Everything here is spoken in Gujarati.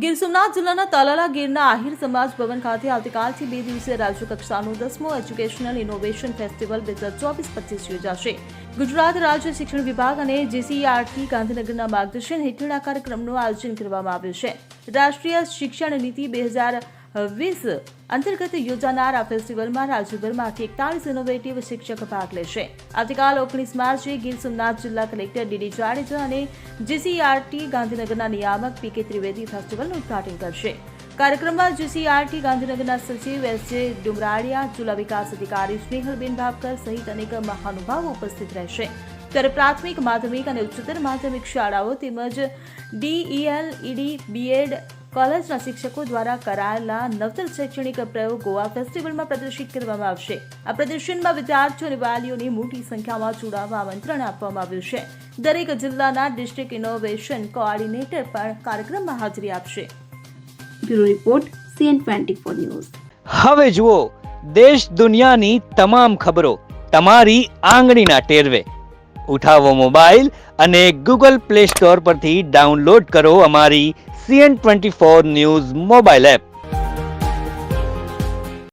ગીર સોમનાથ જિલ્લાના તાલાલા ગીરના આહિર સમાજ ભવન ખાતે આવતીકાલથી 2 દિવસીય રાજ્યકક્ષાનો 10મો એજ્યુકેશનલ ઇનોવેશન ફેસ્ટિવલ 2024-25 યોજાશે. ગુજરાત રાજ્ય શિક્ષણ વિભાગ અને જીસીઈઆરટી ગાંધીનગરના માર્ગદર્શન હેઠળ આ કાર્યક્રમનું આયોજન કરવામાં આવ્યું છે. રાષ્ટ્રીય શિક્ષણ નીતિ 2020 અંતર્ગત યોજાનાર આ ફેસ્ટિવલમાં રાજ્યભરમાંથી 41 ઇનોવેટિવ શિક્ષક ભાગ લેશે. આવતીકાલ 19 માર્ચે ગીર સોમનાથ જિલ્લા કલેક્ટર ડીડી જાડેજા અને જીસીઈઆરટી ગાંધીનગરના નિયામક પીકે ત્રિવેદી ફેસ્ટિવલનું ઉદઘાટન કરશે. કાર્યક્રમમાં જીસીઈઆરટી ગાંધીનગરના સચિવ એસજે ડુમરાળિયા, જિલ્લા વિકાસ અધિકારી સ્નેહલબેન ભાપકર સહિત અનેક મહાનુભાવો ઉપસ્થિત રહેશે. ત્યારે પ્રાથમિક, માધ્યમિક અને ઉચ્ચતર માધ્યમિક શાળાઓ તેમજ ડીઈએલ, ઈડી, બીએડ કોલેજના શિક્ષકો દ્વારા કરાયેલા નવતર શૈક્ષણિક પ્રયોગો આ ફેસ્ટિવલમાં પ્રદર્શિત કરવામાં આવશે. આ પ્રદર્શનમાં વિદ્યાર્થીઓ અને વાલીઓને મોટી સંખ્યામાં જોડાવા આમંત્રણ આપવામાં આવ્યું છે. દરેક જિલ્લાના ડિસ્ટ્રિક્ટ ઇનોવેશન કોઓર્ડિનેટર પણ કાર્યક્રમમાં હાજરી આપશે. Bureau report CN24 news. હવે જુઓ દેશ દુનિયાની તમામ ખબરો તમારી આંગળીના ટેરવે. ઉઠાવો મોબાઈલ અને Google Play Store પરથી ડાઉનલોડ કરો અમારી CN24 ન્યૂઝ મોબાઈલ એપ.